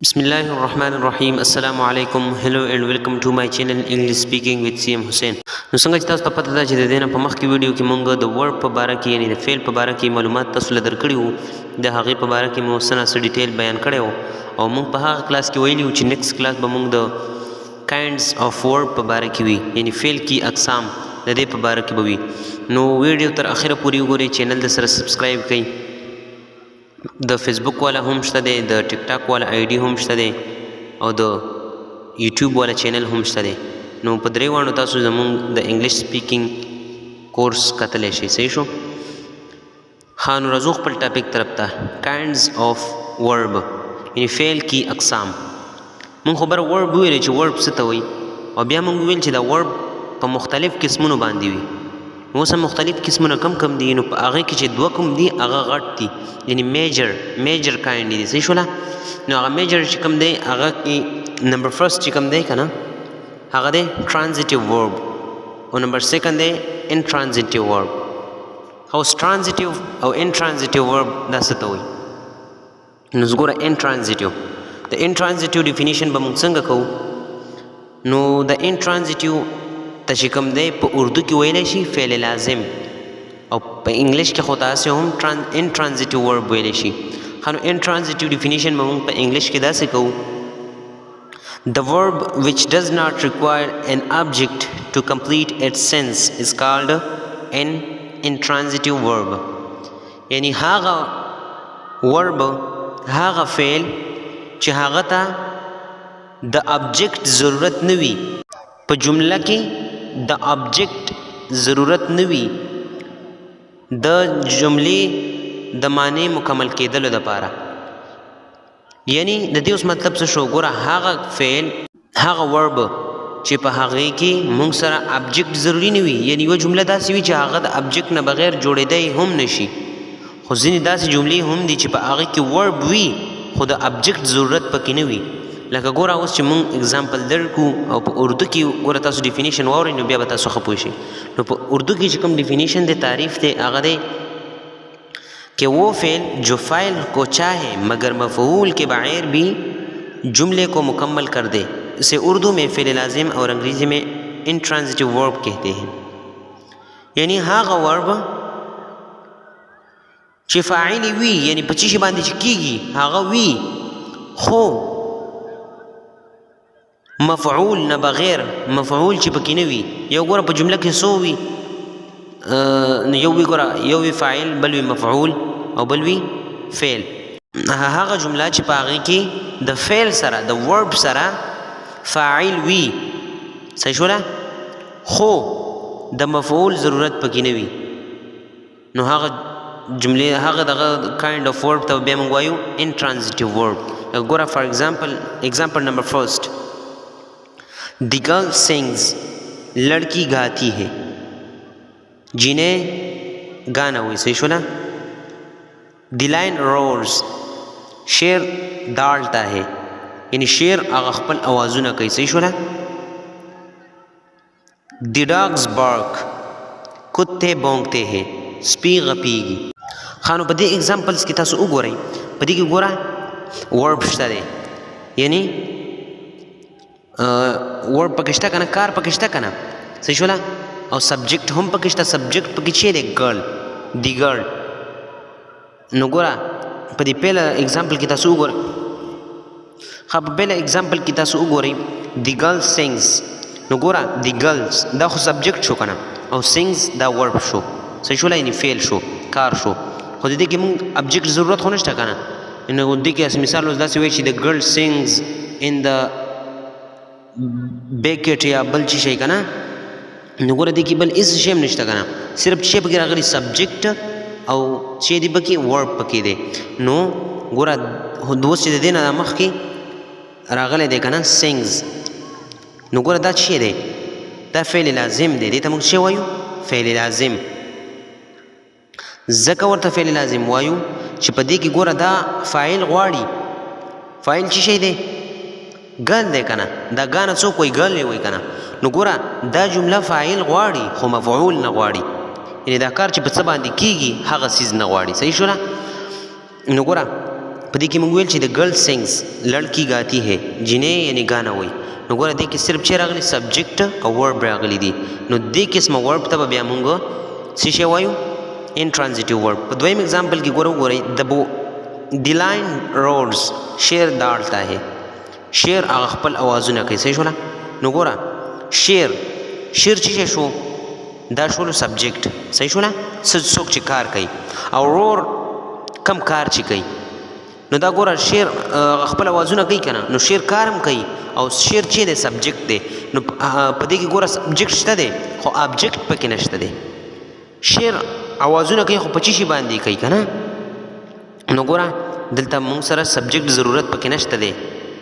Bismillahir Rahmanir Rahim. Assalamu alaikum. Hello and welcome to my channel English Speaking with C M Hussain. نو څنګه چې تاسو ته پته ده چې د دې نه په مخکې ویډیو کې مونږ د ورب په باره کې یعنی د فعل په باره کې معلومات تاسو له درکړي وو د هغې په باره کې مو څه نه څه ډیټیل بیان کړی وو او مونږ په هغه کلاس کې ویلي وو چې نیکسټ کلاس به مونږ د کاینډز اف ورب په باره کې وي یعنی فعل کې اقسام د دې په باره کې به وي نو ویډیو تر اخره پورې وګورئ چینل د سره سبسکرایب کړئ د فیسبوک والا هم شته دی د ټیک ټاک والا آی ډي هم شته دی او د یوټیوب والا چینل هم شته دی نو په درې واړو تاسو زموږ د انګلیش سپیکینګ کورس کتلی شئ صحیح شو ښه نو راځو خپل ټاپک طرف ته کاینډز اف ورب یعنی فعل کی اقسام مونږ خو بره ورب ویلی چې ورب څه ته وایي او بیا مونږ ویل چې دا ورب په مختلف قسمونو باندې وي اوس هم مختلف قسمونه کم دي نو په هغې کې چې دوه کوم دي هغه غټ دي یعنی میجر کاینډ دي صحیح شوله نو هغه میجر چې کوم دی هغه کې نمبر فرست چې کوم دی که نه هغه دی ټرانزیټیو ورب او نمبر سیکنډ دی انټرانزیټیو ورب اوس ټرانزیټیو او انټرانزیټیو ورب دا څه ته وایي نو ګوره انټرانزیټیو د انټرانزیټیو ډیفینیشن به موږ څنګه کوو نو د انټرانزیټیو ته چې کوم دی په اردو کې ویلی شي فعل لازم او په انګلیش کې خو تاسې هم انټرانزیټیو ورب ویلی شي ښه نو انټرانزیټیو ډیفینیشن به موږ په انګلیش کې داسې کوو The verb which does not require an object to complete its sense is called an intransitive verb. یعنی هغه verb هغه فعل چې هغه ته د object ضرورت نه وي په جمله کې د object ضرورت نه وي د جملې د معنی مکمل کېدلو دپاره یعنی د دې اوس مطلب څه شو ګوره هغه فعل هغه ورب چې په هغې کې موږ سره ابجیکټ ضروري نه وي یعنی یوه جمله داسې وي چې هغه د ابجیکټ نه بغیر جوړېدی هم نشي خو ځینې داسې جملې هم دي چې په هغې کې ورب وي خو د ابجیکټ ضرورت پکې نه وي لکه ګوره اوس چې موږ اگزامپل درکړو او په اردو کې ګوره تاسو ډیفینیشن واورئ نو بیا به تاسو ښه پوه شئ نو په اردو کې چې کوم ډیفینیشن دی تعریف دی هغه دی کہ وہ فعل جو فاعل کو چاہے مگر مفعول کے بغیر بھی جملے کو مکمل کر دے اسے اردو میں فعل لازم اور انگریزی میں انٹرانزیٹیو ورب کہتے ہیں یعنی هغه ورب چې فاعل وي یعنی په څه شي باندې چې کیږي هغه وي خو مفعول نه بغیر مفعول چې پکې نه وي یو ګوره په جمله کې څو وي یو وی ګوره یو وی فاعل بل وی مفعول او بل وی فعل هغه جمله چې په هغې کې د فعل سره د ورب سره فاعل وي صحیح شوله خو د مفعول ضرورت پکې نه وي نو هغه جملې هغه دغه کاینډ اف ورب ته بیا موږ وایو انټرانزیټیو ورب ګوره فار ایگزامپل نمبر فرسٹ دی گرل سنگز لڑکی گاتی ہے جنہیں گانا ہوئی صحیح شولا دی لائن رورز شیر داڑتا ہے یعنی شیر هغه خپل اوازونه کوي صحیح شولا دی ڈاگز بارک کتے بونگتے ہیں سپی غپیږي خانو په دې اگزامپلز کې تاسو وګورئ په دې کې ګوره ورب شته دی یعنی ورب پکې شته که نه کار پکې شته که نه صحیح شولا او سبجیکټ هم پکې شته سبجیکټ پکې چې دی ګرل دی ګرل نو ګوره په دې پیله اگزامپل کې تاسو وګورئ ښه په پیله اگزامپل کې تاسو وګورئ دی ګرل سنگز نو ګوره دی ګرلز دا خو سبجیکټ شو که نه او سنگز دا ورب شو صحیح شوله یعنی فعل شو کار شو خو د دې کې مونږ ابجیکټ ضرورت خو نشته که نه نو دې کې مثال اوس داسې وایي چې د ګرل سنگز ان د بیکټ یا بل څه شی که نه نو ګوره دې کې بل هېڅ شی هم نشته که نه صرف چې پکې راغلی سبجیکټ او چې دی پکې ورب پکې دی نو ګوره اوس چې د دې نه مخکې راغلی دی که نه سنگز نو ګوره دا څه دی دا فعل لازم دی دې ته موږ څه وایو فعل لازم ځکه ورته فعل لازم وایو چې په دې کې ګوره دا فاعل غواړي فاعل څه شی دی ګل دی که نه دا ګانه څوک وایي ګل یې وایي که نه نو ګوره دا جمله فاعل غواړي خو مفعول نه غواړي یعنی دا کار چې په څه باندې کیږي هغه څیز نه غواړي صحیح شوله نو ګوره په دې کې موږ ویل چې د ګرل سینګز لړکی گاتی ہے جنې یعنی گانا وای نو ګوره دې کې صرف چې راغلی سبجیکټ او ورب راغلی دي نو دې قسمه ورب ته بیا موږ څه شی وایو intransitive verb. په دویم एग्जांपल کې ګورئ the line roars شیر داړتا ہے شیر هغه خپل اوازونه کوي صحیح شولا نو ګوره شیر چې شو دا شولو سبجیکټ صحیح شولا څوک چې کار کوي او رور کم کار چې کوي نو دا ګوره شیر خپل اوازونه کوي کنه نو شیر کارم کوي او شیر چې دی سبجیکټ دی نو په دې کې ګوره سبجیکټ شته دی خو ابجیکټ پکې نشته دی شیر اوازونه کوي خو په چی شي باندې کوي کنه نو ګوره دلته موږ سره سبجیکټ ضرورت پکې نشته دی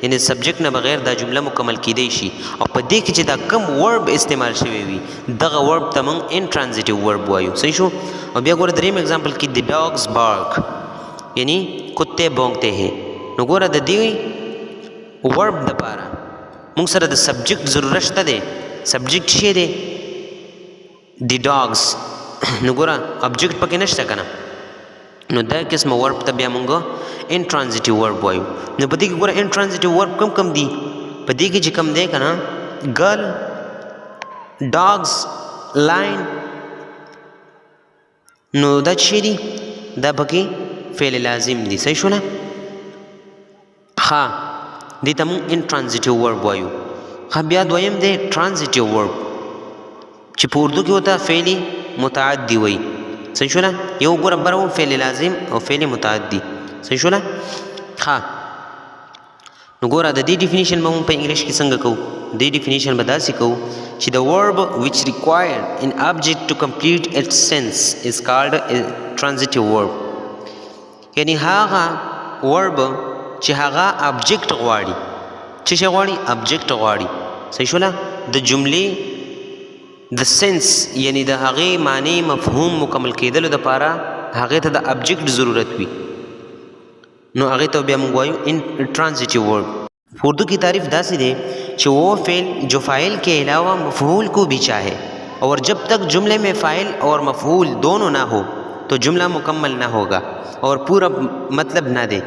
یعنی سبجیکټ نه بغیر دا جمله مکمل کیدی شي او په دې کې چې دا کم ورب استعمال شوی وي دغه ورب ته موږ انټرانزیټیو ورب وایو صحیح شو او بیا ګوره دریم एग्जांपल کې د ډاګز بارک یعنی کتے بونگتے ہیں نو ګوره د دې ورب د پاره موږ سره د سبجیکټ ضرورت شته دی سبجیکټ شی دی د ډاګز نو ګوره ابجیکټ پکې نشته کنه نو دا قسم ورب ته بیا موږ انټرانزیټیو ورب وایو نو په دې کې ګوره انټرانزیټیو ورب کم دي په دې کې چې کم دی کنه ګرل ډاګز لاین نو دا چې دی دا پکې فعل لازم دي صحیح شولا ها دې ته موږ انټرانزیټیو ورب وایو ها بیا دویم دی ټرانزیټیو ورب چې په اردو کې وته فعلی متعدی وای صحیح شولا یو ګوره برو فعل لازم او فعل متعدی صحیح شولا ها نو ګوره د دې ډیفینیشن به موږ په انګلیش کې څنګه کوو دې ډیفینیشن به داسې کوو چې the verb which require an object to complete its sense is called a transitive verb یعنی هغه verb چې هغه object غواړي چې شی غواړي object غواړي صحیح شولا د جملې د سنس یعنی د هغې معنی مفهوم مکمل کېدلو دپاره هغې ته د ابجیکټ ضرورت وي نو هغې ته بیا موږ وایو ټرانزیټیو ورب اردو کی تعریف داسې دی چې وہ فعل جو فاعل کے علاوہ مفعول کو بھی چاہے اور جب تک جملے میں فاعل اور مفعول دونوں نہ ہو تو جملہ مکمل نہ ہوگا اور پورا مطلب نہ دے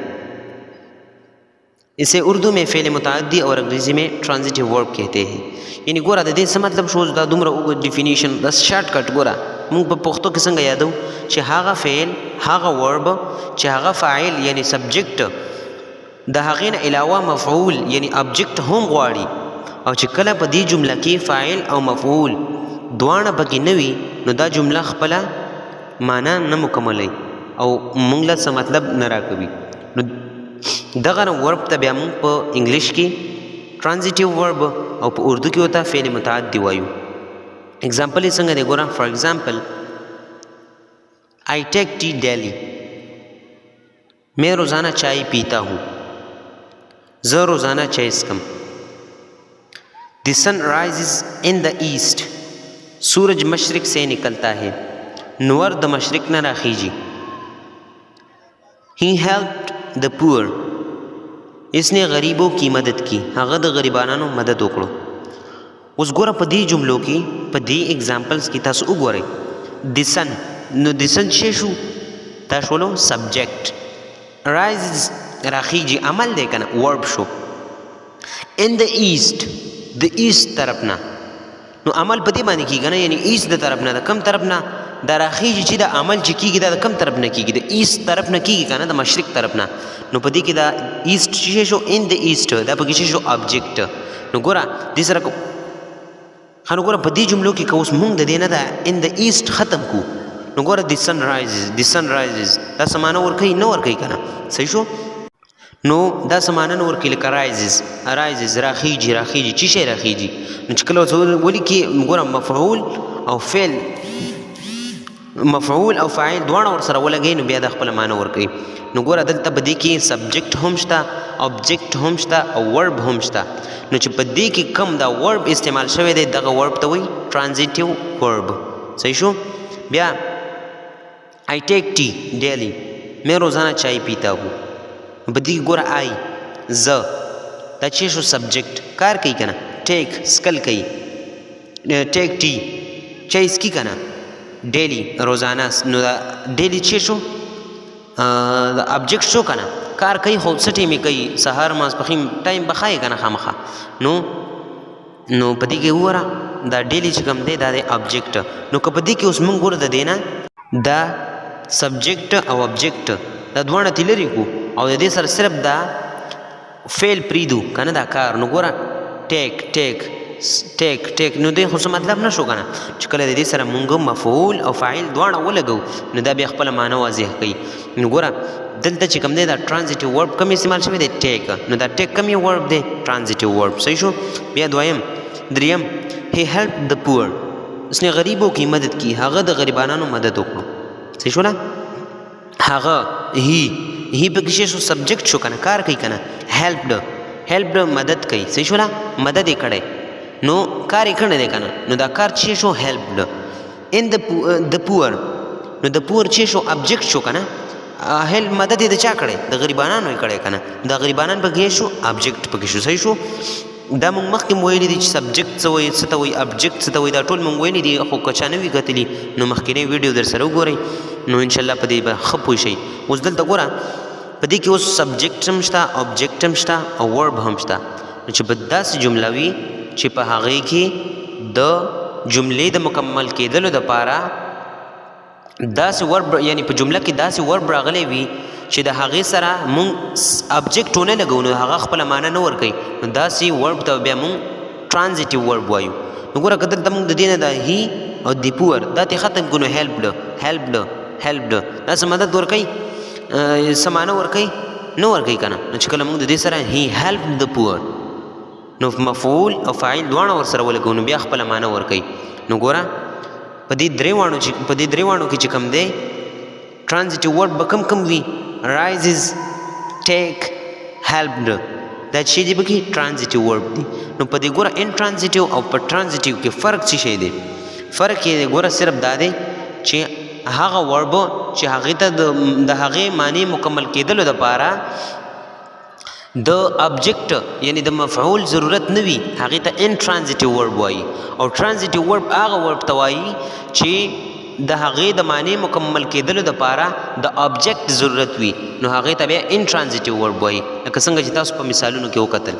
اسے اردو میں فعل متعدی اور انگریزی میں ٹرانزیٹیو ورب کہتے ہیں یعنی ګوره د دې څه مطلب شو دا دومره اوږد ډیفینیشن دا شارټ کټ ګوره موږ په پښتو کې څنګه یادو چې هغه فعل هغه ورب چې هغه فاعل یعنی سبجیکټ د هغې نه علاوه مفعول یعنی ابجیکټ هم غواړي او چې کله په دې جمله کې فاعل او مفعول دواړه پکې نه وي نو دا جمله خپله معنا نه مکملوي او موږ له څه مطلب نه راکوي نو دغه ورب ته بیا موږ په انګلیش کې ټرانزیټیو ورب او په اردو کې وته فعل متعدی وایو example یې څنګه دی ګوره فار ایگزامپل I take tea daily मैं रोज़ाना चाय पीता हूँ ज़ रोज़ाना चाय स्कम the sun rises in the east सूरज मशरक से निकलता है नूर द मशरक न राखीजी ही हेल्प्ड द पुअर इसने गरीबों की मदद की هغه د غریبانو مدد وکړو اوس ګوره په دې جملو کې په دې एग्जांपल्स کې تاسو وګورئ د سن نو د سن شو دا شولو سبجیکټ رایز راخیږي عمل دی کنه ورب شو ان د ایست د ایست طرف نه نو عمل په دې باندې کیږي نه یعنی ایست د طرف نه د کم طرف نه دا راخیږي چې د عمل چې کیږي دا د کم طرف نه کیږي د ایست طرف نه کیږي کنه د مشرق طرف نه نو په دې کې دا ایست شو ان د ایست دا په کې شو ابجیکټ نو ګوره دې سره خانو ګوره په دې جملو کې کوس مونږ د دې نه دا ان د ایست ختم کو نو ګوره د سن رایزز دا سمانه ورکوي نه ورکوي کنه صحیح شو نو دا سمانه نه ورکوي لکه رایزز راخیږي چې شی راخیږي نو چې کله ولي کې ګوره مفعول او فاعل دواړه ورسره ولګوي نو بیا د خپله معنی ورکوي نو ګوره دلته په دې کې سبجیکټ هم شته ابجیکټ هم شته او ورب هم شته نو چې په دې کې کم دا ورب استعمال شوی دی دغه ورب ته وایي ټرانزیټیو ورب صحیح شو بیا आई टेक टी डेली मैं रोज़ाना चाय पीता हूँ په دې کې ګوره آی زه دا چې شو سبجیکټ کار کوي که نه ټیک سکل کوي ټیک ټي چای سکي که نه ډیلی روزانه نو دا ډیلی چې شو د ابجیکټ شو کنه کار کوي خو څه ټیمې کوي سهار ماسپښین ټایم به ښایي که نه خامخا نو په دې کې وګوره دا ډیلی چې کوم دی دا دی ابجیکټ نو که په دې کې اوس موږ ګوره د دې نه دا سبجیکټ او ابجیکټ دا دواړه ترې لرې کړو او د دې سره صرف دا فعل پرېږدو که نه دا کار نو ګوره ټیک نو دی خو څه مطلب نه شو که نه چې کله د دې سره مونږ مفعول او فاعل دواړه ولګو نو دا بیا خپله معنی واضح کوي نو ګوره دلته چې کوم دی دا ټرانزیټیو ورب کوم استعمال شوی دی ټیک نو دا ټیک کوم یو ورب دی ټرانزیټیو ورب صحیح شو بیا دریم هی هیلپ د پور اس نے غریبوں کی مدد کی هغه د غریبانو مدد وکړو صحیح شو نه هغه هی په کې شو سبجیکټ شو کنه کار کوي کنه هیلپ مدد کوي صحیح شو نه مدد یې کړی نو کار یې کړی دی کنه نو دا کار چې شو هیلپ ان د پور نو د پور چې شو ابجیکټ شو کنه هیلپ مدد یې د چا کړی د غریبانو یې کړی کنه د غریبانان په کې شو ابجیکټ په کې شو صحیح شو دا مونږ مخکې ویلي دي چې سبجیکټ څه وایي څه ته وایي ابجیکټ څه ته وایي دا ټول مونږ ویلي دي خو که چا نه وي کتلي نو مخکینی ویډیو در سره وګورئ نو انشاءالله په دې به ښه پوه شئ اوس دلته ګوره په دې کې اوس سبجیکټ هم شته اوبجیکټ هم شته او ورب هم شته نو چې په داسې جمله وي چې په هغې کې د جملې د مکمل کېدلو دپاره داسې ورب یعنی په جمله کې داسې ورب راغلی وي چې د هغې سره مونږ ابجیکټ ونه لګو نو هغه خپله معنی نه ورکوي نو داسې ورب ته بیا مونږ ټرانزیټیو ورب وایو نو ګوره که دلته مونږ د دې نه د هی او د پور دا ترې ختم کړو نو هیلپ دا څه مدد ورکوي څه معنی ورکوي نه ورکوي که نه نو چې کله مونږ د دې سره هی هیلپ د پور نو مفعول او فاعل دواړه ورسره ولګو نو بیا خپله معنی ورکوي نو ګوره په دې درې واڼو کې چې کوم دی ټرانزیټیو ورب به کم وي rises take helped دا چې دی پکې ټرانزیټیو ورب دی نو په دې ګوره ان ټرانزیټیو او په ټرانزیټیو کې فرق څه شی دی فرق یې ګوره صرف دا دی چې هغه ورب چې هغې ته د هغې معنی مکمل کېدلو دپاره د ابجیکټ یعنی د مفعول ضرورت نه وي هغې ته ان ټرانزیټیو ورب وایي او ټرانزیټیو ورب هغه ورب ته وایي چې د هغې د معنی مکمل کېدلو دپاره د ابجیکټ ضرورت وي نو هغې ته بیا ان ټرانزیټیو ورب وایي لکه څنګه چې تاسو په مثالونو کې وکتل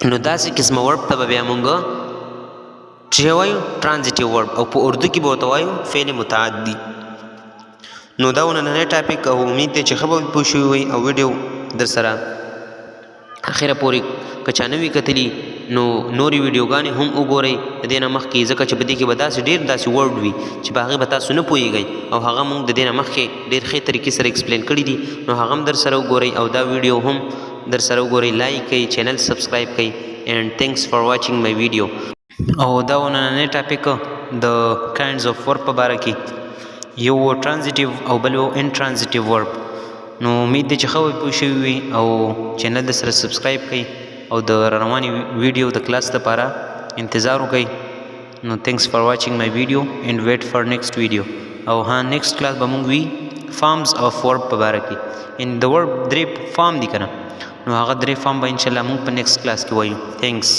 نو داسې قسمه ورب ته به بیا مونږ چې وایو ټرانزیټیو ورب او په اردو کې به ورته وایو فعل متعدي نو دا نننی ټاپک او امید دی چې ښه به پوه شوي وئ او ویډیو در سره اخره پورې که چا نه وي کتلي نو نورې ویډیوګانې هم وګورئ د دې نه مخکې ځکه چې په دې کې به ډېر داسې ورډ وي چې په هغې به تاسو نه پوهېږئ او هغه موږ د دې نه مخکې ډېر ښې طریقې سره ایکسپلین کړي دي نو هغه هم در سره وګورئ او دا ویډیو هم در سره وګورئ لایک کړئ چینل سبسکرایب کړئ اینډ تھینکس فار واچینګ مای ویډیو او دا نننی ټاپک د کاینډز اف ورب په باره کې یو ټرانزیټیو او بل یو ان ټرانزیټیو ورب نو امید دی چې ښه پوه شوي وي او چینل د سره سبسکرایب کړئ او د روانې ویډیو د کلاس لپاره انتظار وکړئ نو تھینکس فار واچینګ مای ویډیو اینډ ویټ فار نیکسټ ویډیو او نیکسټ کلاس به موږ وي فارمز اف ورب په باره کې ان د ورب 3 فارم دي که نه نو هغه 3 فارم به انشاءالله موږ په نیکسټ کلاس کې وایو تھینکس